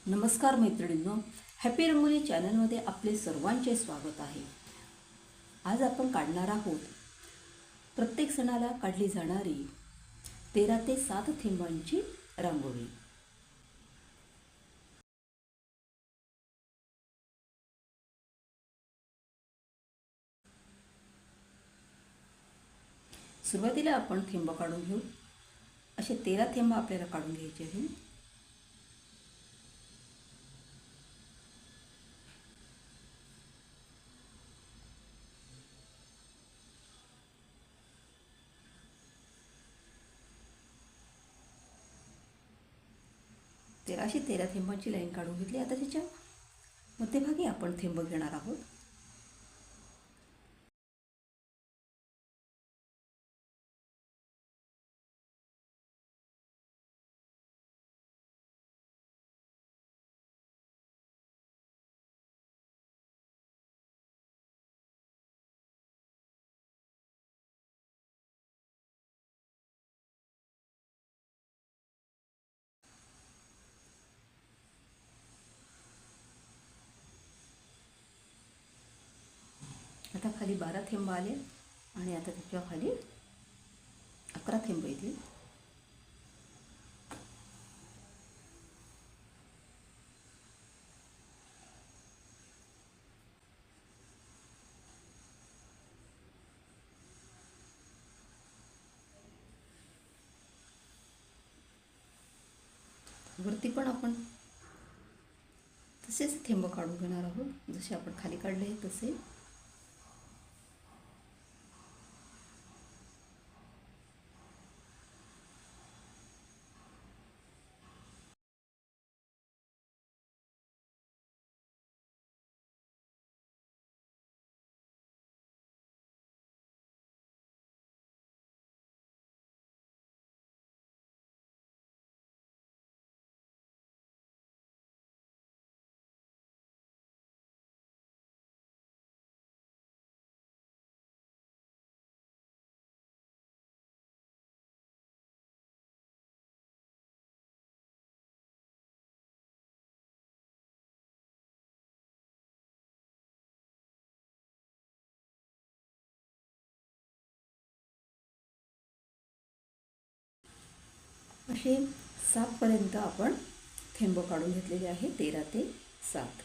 नमस्कार मैत्रिणींनो, हॅपी रंगोली चॅनलमध्ये आपले सर्वांचे स्वागत आहे. आज आपण काढणार आहोत प्रत्येक सणाला काढली जाणारी 13 ते 7 थेंबांची रांगोळी. सुरुवातीला आपण थेंब काढून घेऊ. असे 13 थेंब आपल्याला काढून घ्यायचे आहे. अशी 13 थेंबांची लाईन काढून घेतली. आता त्याच्या मध्यभागी आपण थेंब घेणार आहोत. आता खाली 12 थेंब आले आणि आता त्याच्या खाली 11 थेंब येतील. वरती पण आपण तसेच थेंब काढून घेणार आहोत, जसे आपण खाली काढले तसे. असे 7 पर्यंत आपण थेंब काढून घेतलेले आहे. 13 ते 7.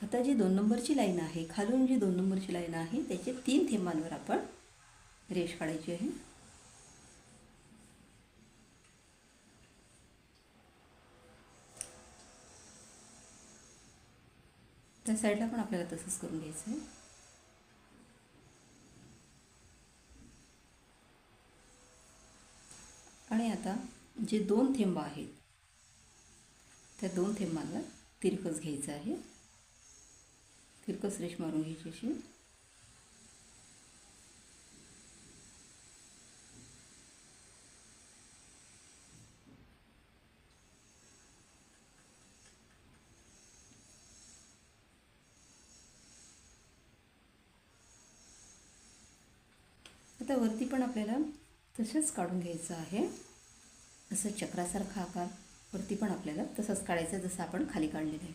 आता जी 2 नंबरची लाईन आहे, खालून जी 2 नंबरची लाईन आहे त्याचे 3 थेंबांवर आपण रेष काढायची आहे. त्या साईडला पण आपल्याला तसंच करून घ्यायचं आहे. आणि आता जे 2 थेंब आहेत त्या 2 थेंबांना तिरकस घ्यायचं आहे. तिरकस रेष मारून घ्यायची अशी. आता वरती पण आपल्याला तसंच काढून घ्यायचं आहे. असं चक्रासारखा आकार वरती पण आपल्याला तसंच काढायचं जसं आपण खाली काढलेलं आहे.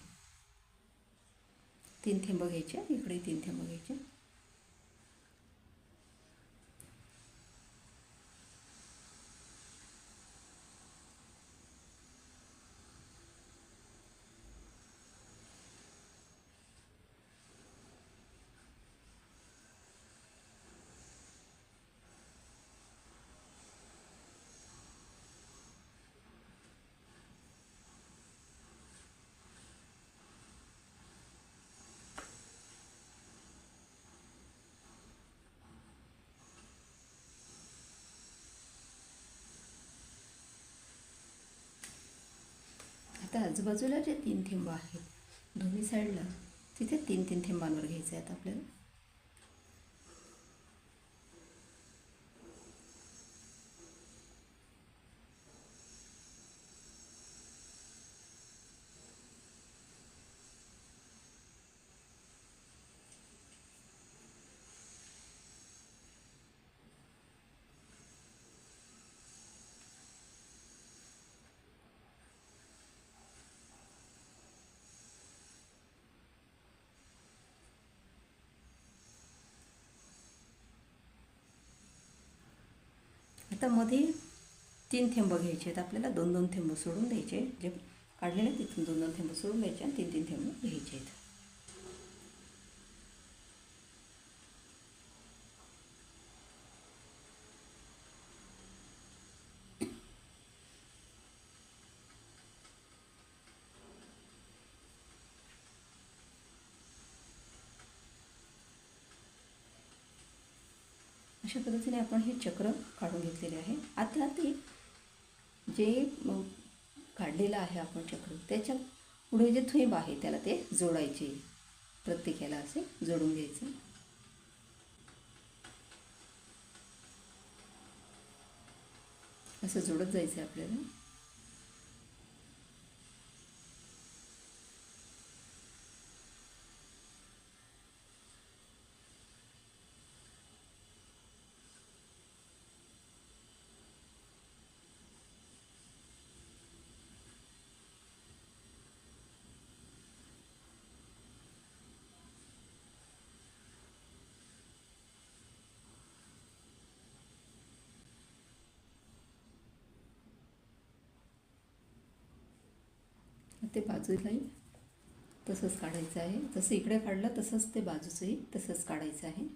3 थेंब घ्यायचे, इकडे 3 थेंब घ्यायचे. आता आजूबाजूला जे 3 थेंब आहेत दोन्ही साईडला, तिथे 3-3 थेंबांवर घ्यायचे आहेत आपल्याला. आता मध्ये 3 थेंब घ्यायचे आहेत आपल्याला. 2-2 थेंब सोडून द्यायचे. जे काढलेले तिथून 2-2 थेंब सोडून द्यायचे आणि 3-3 थेंब घ्यायचे आहेत. अशा पद्धतीने आपण हे चक्र काढून घेतलेले आहे. आता ते जे काढलेलं आहे आपण चक्र, त्याच्या पुढे जे थेंब आहे त्याला ते जोडायचे. प्रत्येकाला असे जोडून घ्यायचं. असं जोडत जायचं आपल्याला. ते बाजूलाही तसंच काढायचं आहे. जसं इकडे काढलं तसंच ते बाजूचंही तसंच काढायचं आहे.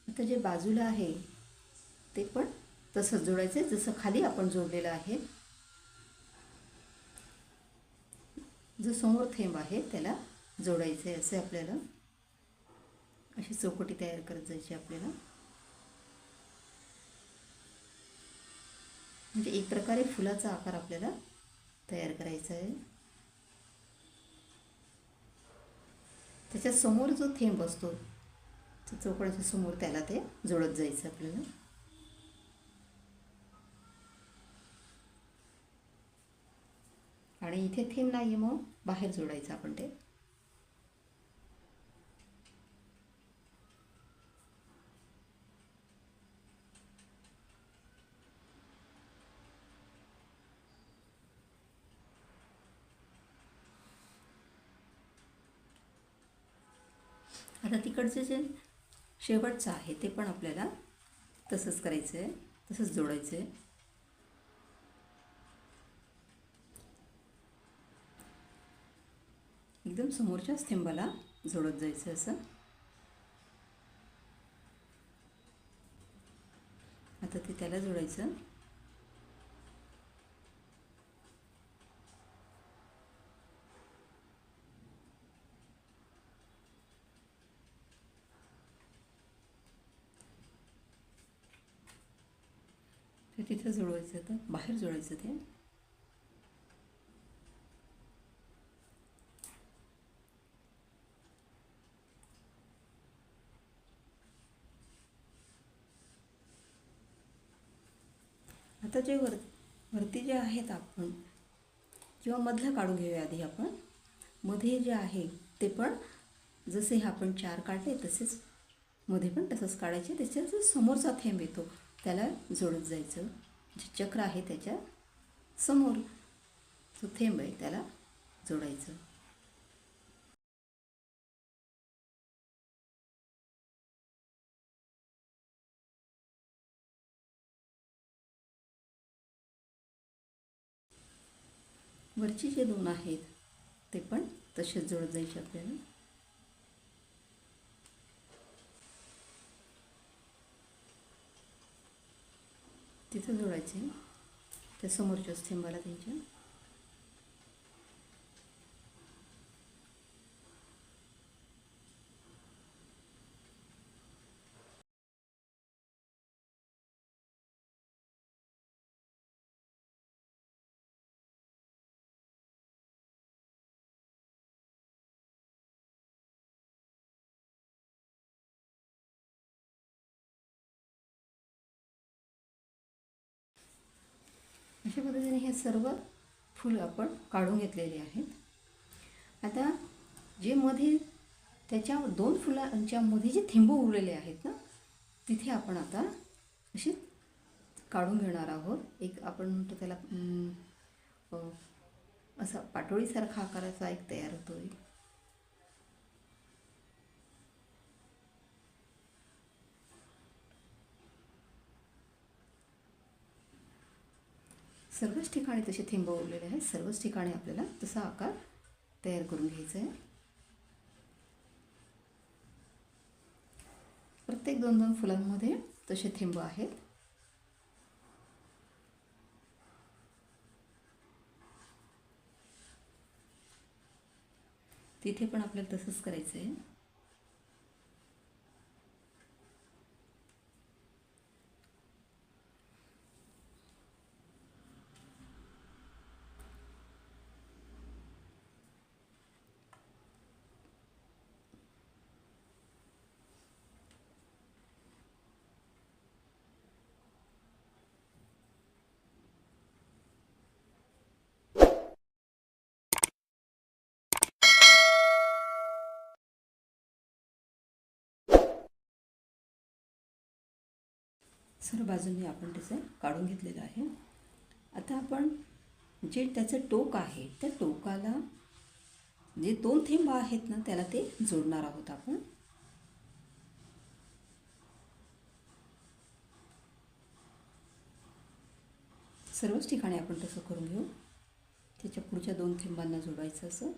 आता जे बाजूला आहे ते पण तसंच जोडायचं आहे जसं खाली आपण जोडलेलं आहे. जो समोर थेंब आहे त्याला जोडायचं आहे. असे आपल्याला अशी चौकटी तयार करत जायची आपल्याला. म्हणजे एक प्रकारे फुलाचा आकार आपल्याला तयार करायचा आहे. त्याच्या समोर जो थेंब असतो त्या चौकटीच्या समोर त्याला ते जोडत जायचं आपल्याला. आणि इथे थेंब नाही आहे मग बाहेर जोडायचं आपण ते. आता तिकडचे जे शेवटचं आहे ते पण आपल्याला तसंच करायचं आहे. तसंच जोडायचं आहे. एकदम समोरच्याच थेंबाला जोडत जायचं असं. आता ते त्याला जोडायचं. ते तिथं जोडवायचं. तर बाहेर जोडायचं ते. आता जे वरती जे आहेत आपण किंवा मधलं काढून घेऊया आधी आपण. मध्ये जे आहे ते पण जसे हे आपण 4 काढले तसेच मध्ये पण तसंच काढायचे. त्याच्या समोरचा थेंब येतो त्याला जोडत जायचं. जे चक्र आहे त्याच्या समोर जो थेंब आहे त्याला जोडायचं. वरची जे 2 आहेत ते पण तसेच जोडत जायचे आपल्याला. तिथं जोडायचे त्या समोरच्याच थेंबाला त्यांच्या. अशा पद्धतीने हे सर्व फूल आपण काढून घेतलेले आहेत। आता जे मध्ये त्याच्या 2 फुलांच्या मध्ये जे थेंब उरलेले आहेत ना, तिथे आपण आता असे काढून घेणार आहोत। एक आपण म्हणतो त्याला असा पाटोळीसारखा आकाराचा एक तयार होतोय। सर्वच ठिकाणी तसे थेंब उरलेले आहेत। सर्वच ठिकाणी आपल्याला तसा आकार तयार करून घ्यायचा आहे। प्रत्येक 2-2 फुलांमध्ये तसे थेंब आहेत। तिथे पण आपल्याला तसंच करायचं आहे। सर्व बाजूंनी आपण त्याचं काढून घेतलेलं आहे। आता आपण जे त्याचं टोक आहे त्या टोकाला जे 2 थेंब आहेत ना, त्याला ते जोडणार आहोत आपण। सर्वच ठिकाणी आपण तसं करून घेऊ। त्याच्या पुढच्या 2 थेंबांना जोडायचं असं।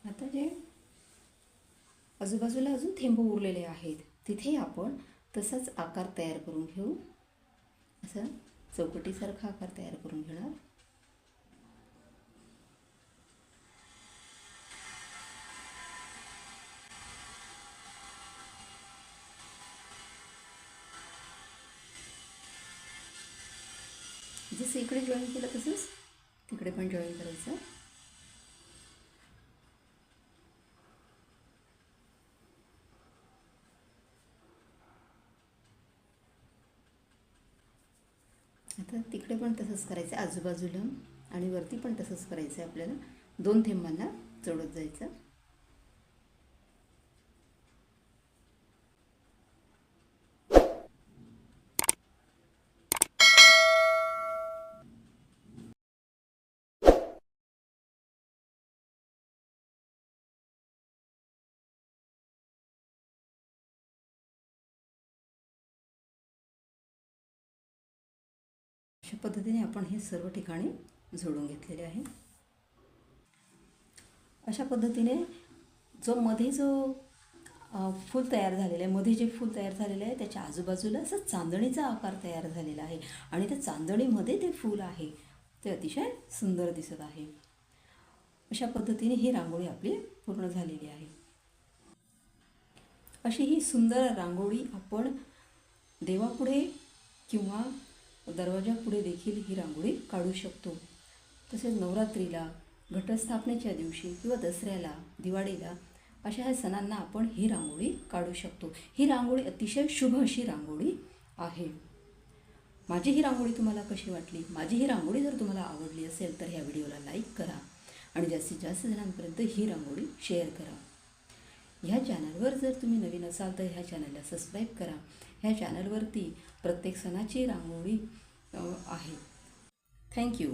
आता जे आजूबाजूला अजून थेंब उरलेले आहेत तिथे आपण तसाच आकार तयार करून घेऊ। असं चौकटीसारखा आकार तयार करून घेणार। जसं इकडे जॉईन केलं तसंच तिकडे पण जॉईन करायचं। आता तिकडे पण तसंच करायचं आजूबाजूला, आणि वरती पण तसंच करायचं आहे। आपल्याला 2 थेंबांना जोडत जायचं। अशा पद्धतीने आपण हे सर्व ठिकाणी जोडून घेतलेले आहे। अशा पद्धतीने जो फूल तयार झालेला आहे, मध्ये जे फूल तयार झालेलं आहे त्याच्या आजूबाजूला असं चांदणीचा आकार तयार झालेला आहे, आणि त्या चांदणीमध्ये ते फूल आहे ते अतिशय सुंदर दिसत आहे। अशा पद्धतीने ही रांगोळी आपली पूर्ण झालेली आहे। अशी ही सुंदर रांगोळी आपण देवापुढे किंवा दरवाजापुढे देखील ही रांगोळी काढू शकतो। तसेच नवरात्रीला, घटस्थापनेच्या दिवशी किंवा दसऱ्याला, दिवाळीला अशा ह्या सणांना आपण ही रांगोळी काढू शकतो। ही रांगोळी अतिशय शुभ अशी रांगोळी आहे। माझी ही रांगोळी तुम्हाला कशी वाटली? माझी ही रांगोळी जर तुम्हाला आवडली असेल तर ह्या व्हिडिओला लाईक करा आणि जास्तीत जास्त जणांपर्यंत ही रांगोळी शेअर करा। ह्या चॅनलवर जर तुम्ही नवीन असाल तर ह्या चॅनलला सबस्क्राईब करा। ह्या चॅनलवरती प्रत्येक सणाची रांगोळी आहे। थँक्यू।